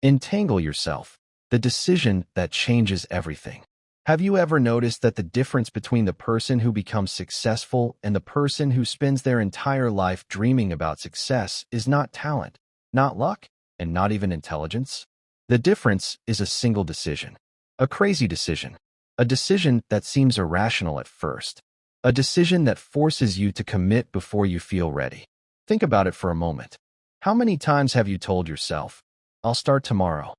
Entangle yourself, the decision that changes everything. Have you ever noticed that the difference between the person who becomes successful and the person who spends their entire life dreaming about success is not talent, not luck, and not even intelligence? The difference is a single decision. A crazy decision. A decision that seems irrational at first. A decision that forces you to commit before you feel ready. Think about it for a moment. How many times have you told yourself, "I'll start tomorrow"?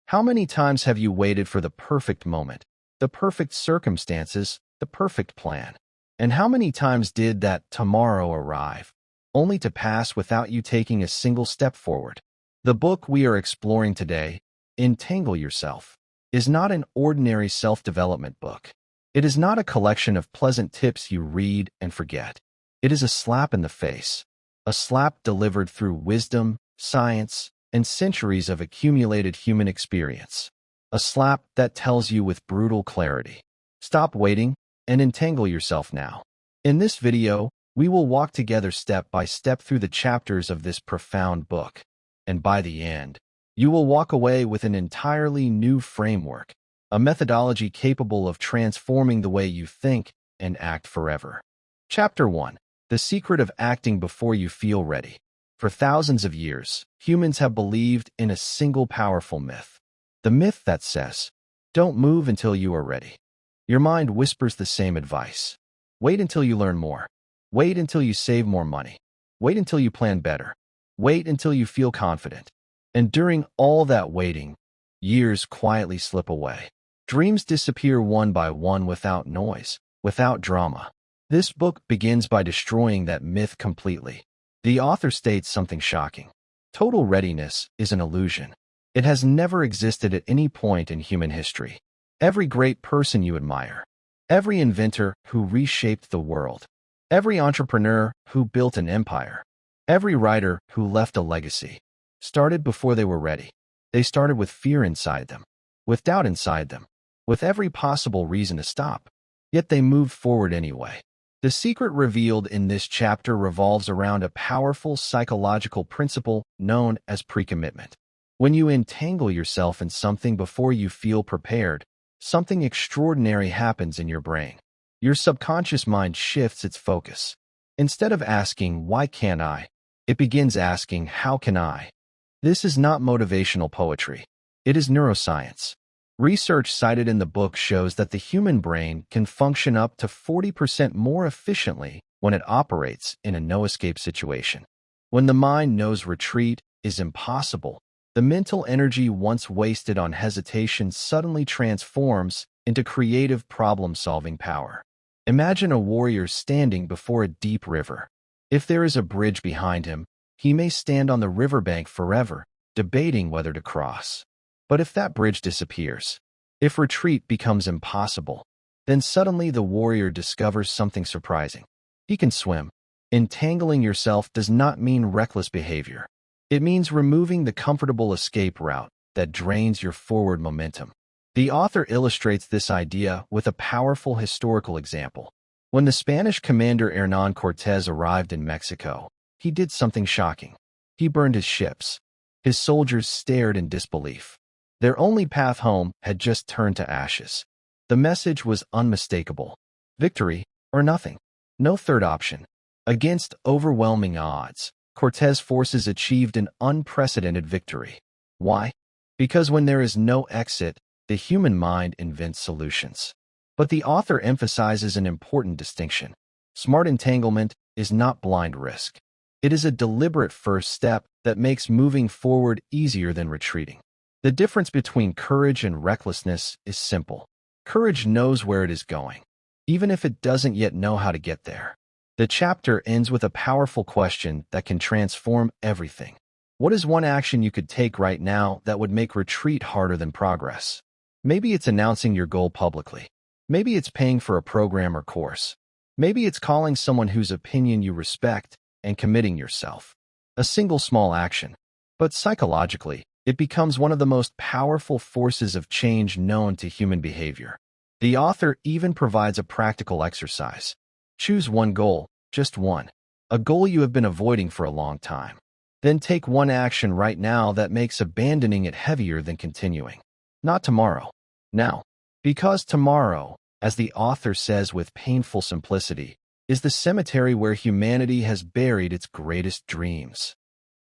How many times have you waited for the perfect moment, the perfect circumstances, the perfect plan? And how many times did that tomorrow arrive, only to pass without you taking a single step forward? The book we are exploring today, Entangle Yourself, is not an ordinary self-development book. It is not a collection of pleasant tips you read and forget. It is a slap in the face, a slap delivered through wisdom, science, and centuries of accumulated human experience. A slap that tells you with brutal clarity, stop waiting and entangle yourself now. In this video, we will walk together step by step through the chapters of this profound book. And by the end, you will walk away with an entirely new framework, a methodology capable of transforming the way you think and act forever. Chapter 1. The Secret of Acting Before You Feel Ready. For thousands of years, humans have believed in a single powerful myth. The myth that says, don't move until you are ready. Your mind whispers the same advice. Wait until you learn more. Wait until you save more money. Wait until you plan better. Wait until you feel confident. And during all that waiting, years quietly slip away. Dreams disappear one by one without noise, without drama. This book begins by destroying that myth completely. The author states something shocking. Total readiness is an illusion. It has never existed at any point in human history. Every great person you admire, every inventor who reshaped the world, every entrepreneur who built an empire, every writer who left a legacy, started before they were ready. They started with fear inside them, with doubt inside them, with every possible reason to stop. Yet they moved forward anyway. The secret revealed in this chapter revolves around a powerful psychological principle known as pre-commitment. When you entangle yourself in something before you feel prepared, something extraordinary happens in your brain. Your subconscious mind shifts its focus. Instead of asking, "Why can't I?" it begins asking, "How can I?" This is not motivational poetry. It is neuroscience. Research cited in the book shows that the human brain can function up to 40% more efficiently when it operates in a no-escape situation. When the mind knows retreat is impossible, the mental energy once wasted on hesitation suddenly transforms into creative problem-solving power. Imagine a warrior standing before a deep river. If there is a bridge behind him, he may stand on the riverbank forever, debating whether to cross. But if that bridge disappears, if retreat becomes impossible, then suddenly the warrior discovers something surprising. He can swim. Entangling yourself does not mean reckless behavior. It means removing the comfortable escape route that drains your forward momentum. The author illustrates this idea with a powerful historical example. When the Spanish commander Hernán Cortés arrived in Mexico, he did something shocking. He burned his ships. His soldiers stared in disbelief. Their only path home had just turned to ashes. The message was unmistakable. Victory or nothing. No third option. Against overwhelming odds, Cortés' forces achieved an unprecedented victory. Why? Because when there is no exit, the human mind invents solutions. But the author emphasizes an important distinction. Smart entanglement is not blind risk. It is a deliberate first step that makes moving forward easier than retreating. The difference between courage and recklessness is simple. Courage knows where it is going, even if it doesn't yet know how to get there. The chapter ends with a powerful question that can transform everything. What is one action you could take right now that would make retreat harder than progress? Maybe it's announcing your goal publicly. Maybe it's paying for a program or course. Maybe it's calling someone whose opinion you respect and committing yourself. A single small action. But psychologically, it becomes one of the most powerful forces of change known to human behavior. The author even provides a practical exercise. Choose one goal, just one. A goal you have been avoiding for a long time. Then take one action right now that makes abandoning it heavier than continuing. Not tomorrow. Now. Because tomorrow, as the author says with painful simplicity, is the cemetery where humanity has buried its greatest dreams.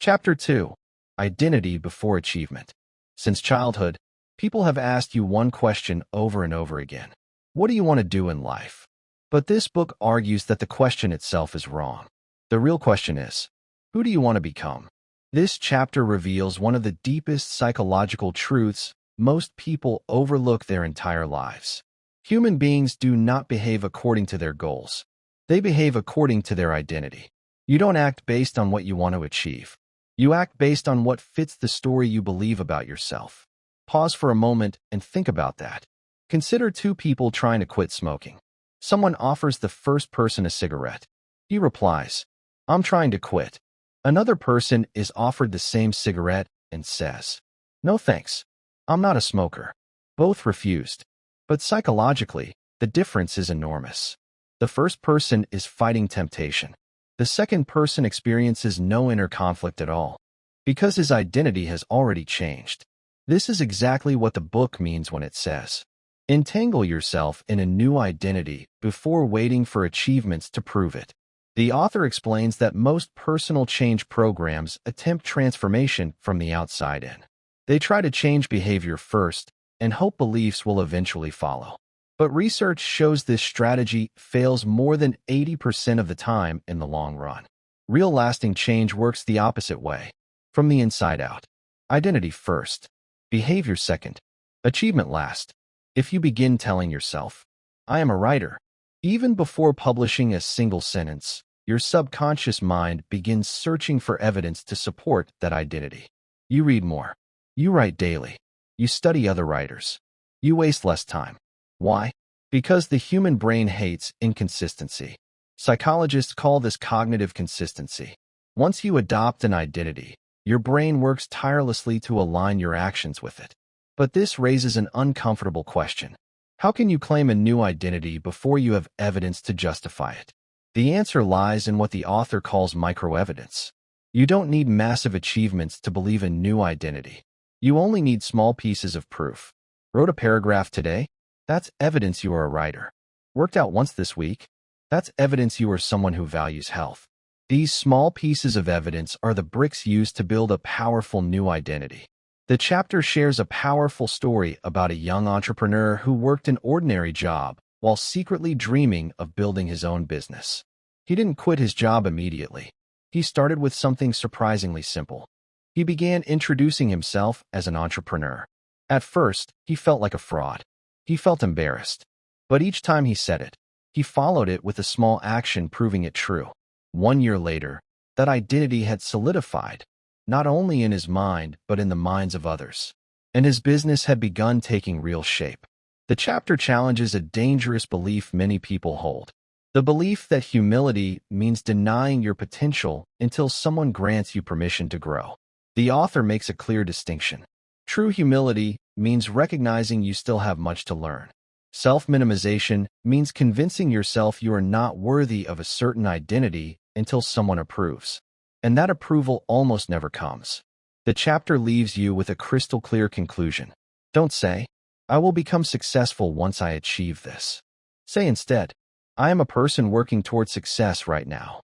Chapter 2. Identity Before Achievement. Since childhood, people have asked you one question over and over again. What do you want to do in life? But this book argues that the question itself is wrong. The real question is, who do you want to become? This chapter reveals one of the deepest psychological truths most people overlook their entire lives. Human beings do not behave according to their goals. They behave according to their identity. You don't act based on what you want to achieve. You act based on what fits the story you believe about yourself. Pause for a moment and think about that. Consider two people trying to quit smoking. Someone offers the first person a cigarette. He replies, "I'm trying to quit." Another person is offered the same cigarette and says, "No thanks. I'm not a smoker." Both refused. But psychologically, the difference is enormous. The first person is fighting temptation. The second person experiences no inner conflict at all, because his identity has already changed. This is exactly what the book means when it says, entangle yourself in a new identity before waiting for achievements to prove it. The author explains that most personal change programs attempt transformation from the outside in. They try to change behavior first and hope beliefs will eventually follow. But research shows this strategy fails more than 80% of the time in the long run. Real lasting change works the opposite way, from the inside out. Identity first, behavior second, achievement last. If you begin telling yourself, "I am a writer," even before publishing a single sentence, your subconscious mind begins searching for evidence to support that identity. You read more. You write daily. You study other writers. You waste less time. Why? Because the human brain hates inconsistency. Psychologists call this cognitive consistency. Once you adopt an identity, your brain works tirelessly to align your actions with it. But this raises an uncomfortable question. How can you claim a new identity before you have evidence to justify it? The answer lies in what the author calls microevidence. You don't need massive achievements to believe a new identity. You only need small pieces of proof. Wrote a paragraph today? That's evidence you are a writer. Worked out once this week? That's evidence you are someone who values health. These small pieces of evidence are the bricks used to build a powerful new identity. The chapter shares a powerful story about a young entrepreneur who worked an ordinary job while secretly dreaming of building his own business. He didn't quit his job immediately. He started with something surprisingly simple. He began introducing himself as an entrepreneur. At first, he felt like a fraud. He felt embarrassed. But each time he said it, he followed it with a small action proving it true. 1 year later, that identity had solidified, not only in his mind, but in the minds of others. And his business had begun taking real shape. The chapter challenges a dangerous belief many people hold. The belief that humility means denying your potential until someone grants you permission to grow. The author makes a clear distinction. True humility means recognizing you still have much to learn. Self-minimization means convincing yourself you are not worthy of a certain identity until someone approves. And that approval almost never comes. The chapter leaves you with a crystal-clear conclusion. Don't say, "I will become successful once I achieve this." Say instead, "I am a person working toward success right now."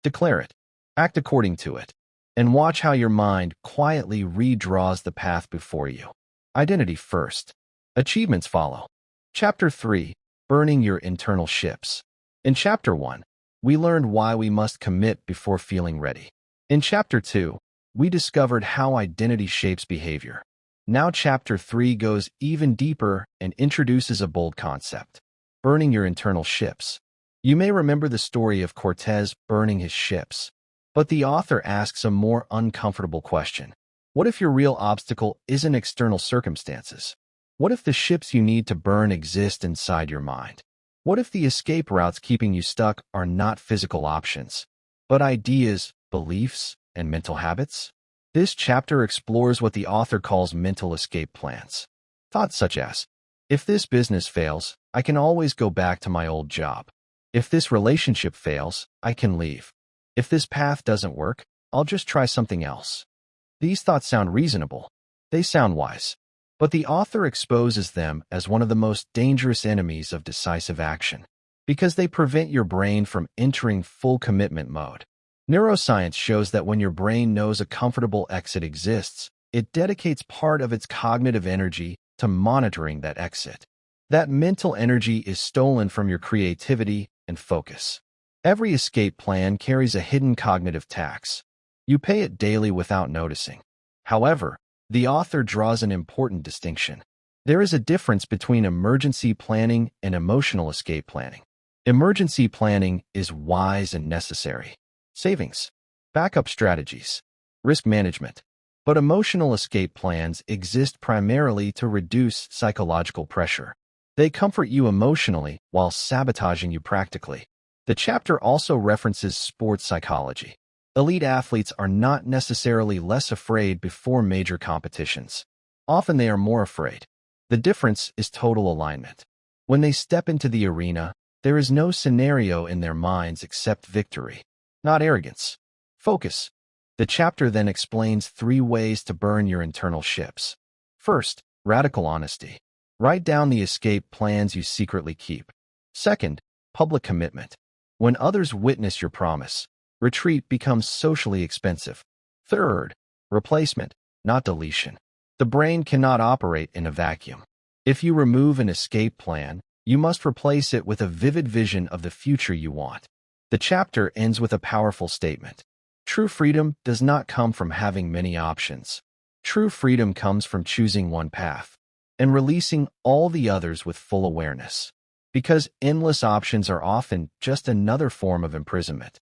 Declare it. Act according to it. And watch how your mind quietly redraws the path before you. Identity first. Achievements follow. Chapter 3. Burning Your Internal Ships. In Chapter 1, we learned why we must commit before feeling ready. In Chapter 2, we discovered how identity shapes behavior. Now Chapter 3 goes even deeper and introduces a bold concept. Burning your internal ships. You may remember the story of Cortez burning his ships. But the author asks a more uncomfortable question. What if your real obstacle isn't external circumstances? What if the ships you need to burn exist inside your mind? What if the escape routes keeping you stuck are not physical options, but ideas, beliefs, and mental habits? This chapter explores what the author calls mental escape plans. Thoughts such as, if this business fails, I can always go back to my old job. If this relationship fails, I can leave. If this path doesn't work, I'll just try something else. These thoughts sound reasonable. They sound wise. But the author exposes them as one of the most dangerous enemies of decisive action, because they prevent your brain from entering full commitment mode. Neuroscience shows that when your brain knows a comfortable exit exists, it dedicates part of its cognitive energy to monitoring that exit. That mental energy is stolen from your creativity and focus. Every escape plan carries a hidden cognitive tax. You pay it daily without noticing. However, the author draws an important distinction. There is a difference between emergency planning and emotional escape planning. Emergency planning is wise and necessary. Savings, backup strategies, risk management. But emotional escape plans exist primarily to reduce psychological pressure. They comfort you emotionally while sabotaging you practically. The chapter also references sports psychology. Elite athletes are not necessarily less afraid before major competitions. Often they are more afraid. The difference is total alignment. When they step into the arena, there is no scenario in their minds except victory, not arrogance. Focus. The chapter then explains 3 ways to burn your internal ships. First, radical honesty. Write down the escape plans you secretly keep. Second, public commitment. When others witness your promise, retreat becomes socially expensive. Third, replacement, not deletion. The brain cannot operate in a vacuum. If you remove an escape plan, you must replace it with a vivid vision of the future you want. The chapter ends with a powerful statement. True freedom does not come from having many options. True freedom comes from choosing one path and releasing all the others with full awareness. Because endless options are often just another form of imprisonment.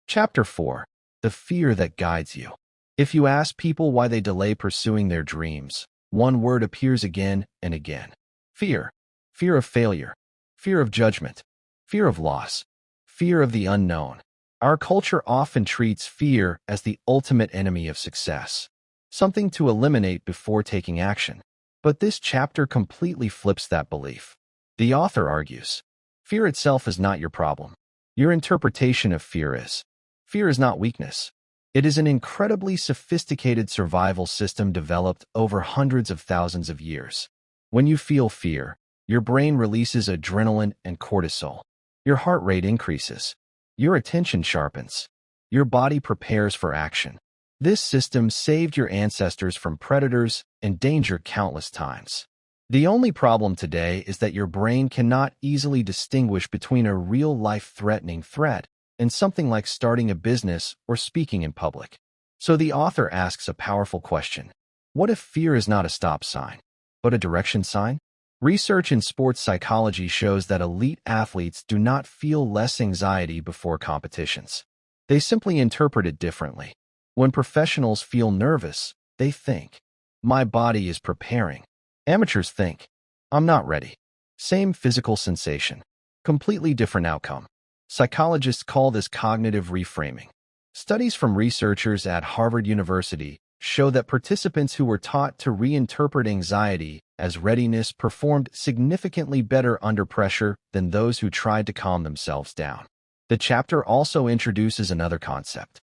Chapter 4. The fear that guides you. If you ask people why they delay pursuing their dreams, one word appears again and again. Fear. Fear of failure. Fear of judgment. Fear of loss. Fear of the unknown. Our culture often treats fear as the ultimate enemy of success, something to eliminate before taking action. But this chapter completely flips that belief. The author argues, fear itself is not your problem. Your interpretation of fear is. Fear is not weakness. It is an incredibly sophisticated survival system developed over hundreds of thousands of years. When you feel fear, your brain releases adrenaline and cortisol. Your heart rate increases. Your attention sharpens. Your body prepares for action. This system saved your ancestors from predators and danger countless times. The only problem today is that your brain cannot easily distinguish between a real-life threatening threat and something like starting a business or speaking in public. So the author asks a powerful question. What if fear is not a stop sign, but a direction sign? Research in sports psychology shows that elite athletes do not feel less anxiety before competitions. They simply interpret it differently. When professionals feel nervous, they think, my body is preparing. Amateurs think, I'm not ready. Same physical sensation, completely different outcome. Psychologists call this cognitive reframing. Studies from researchers at Harvard University show that participants who were taught to reinterpret anxiety as readiness performed significantly better under pressure than those who tried to calm themselves down. The chapter also introduces another concept: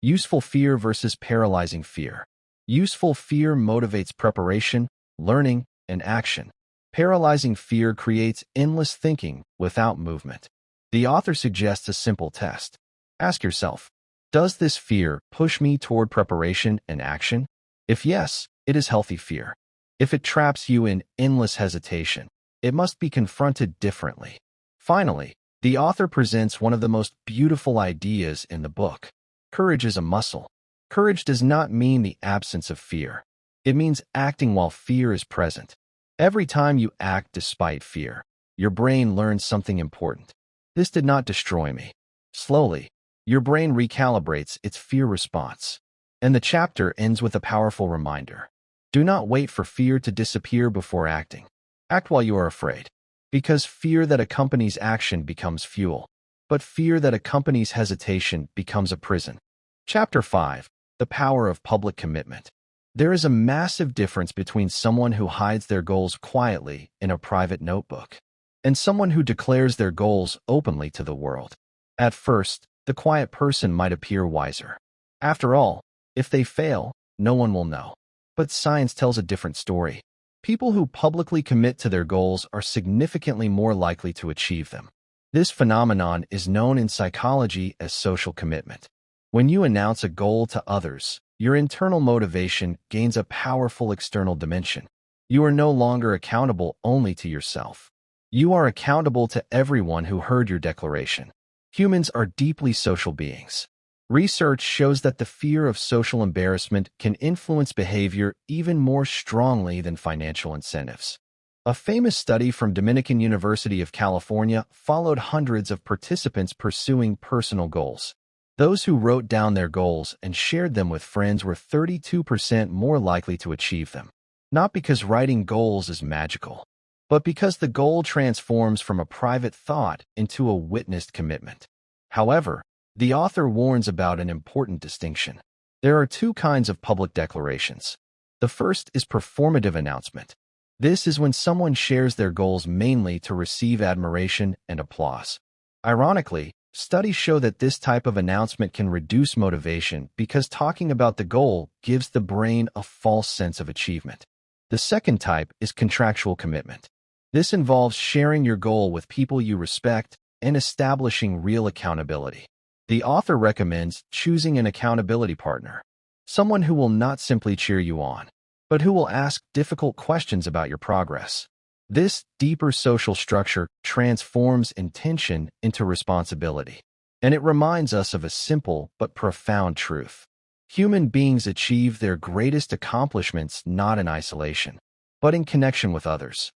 useful fear versus paralyzing fear. Useful fear motivates preparation, learning, and action. Paralyzing fear creates endless thinking without movement. The author suggests a simple test. Ask yourself, does this fear push me toward preparation and action? If yes, it is healthy fear. If it traps you in endless hesitation, it must be confronted differently. Finally, the author presents one of the most beautiful ideas in the book. Courage is a muscle. Courage does not mean the absence of fear. It means acting while fear is present. Every time you act despite fear, your brain learns something important. This did not destroy me. Slowly, your brain recalibrates its fear response. And the chapter ends with a powerful reminder. Do not wait for fear to disappear before acting. Act while you are afraid. Because fear that accompanies action becomes fuel, but fear that accompanies hesitation becomes a prison. Chapter 5. The Power of Public Commitment. There is a massive difference between someone who hides their goals quietly in a private notebook and someone who declares their goals openly to the world. At first, the quiet person might appear wiser. After all, if they fail, no one will know. But science tells a different story. People who publicly commit to their goals are significantly more likely to achieve them. This phenomenon is known in psychology as social commitment. When you announce a goal to others, your internal motivation gains a powerful external dimension. You are no longer accountable only to yourself. You are accountable to everyone who heard your declaration. Humans are deeply social beings. Research shows that the fear of social embarrassment can influence behavior even more strongly than financial incentives. A famous study from Dominican University of California followed hundreds of participants pursuing personal goals. Those who wrote down their goals and shared them with friends were 32% more likely to achieve them. Not because writing goals is magical, but because the goal transforms from a private thought into a witnessed commitment. However, the author warns about an important distinction. There are two kinds of public declarations. The first is performative announcement. This is when someone shares their goals mainly to receive admiration and applause. Ironically, studies show that this type of announcement can reduce motivation because talking about the goal gives the brain a false sense of achievement. The second type is contractual commitment. This involves sharing your goal with people you respect and establishing real accountability. The author recommends choosing an accountability partner, someone who will not simply cheer you on, but who will ask difficult questions about your progress. This deeper social structure transforms intention into responsibility, and it reminds us of a simple but profound truth. Human beings achieve their greatest accomplishments not in isolation, but in connection with others.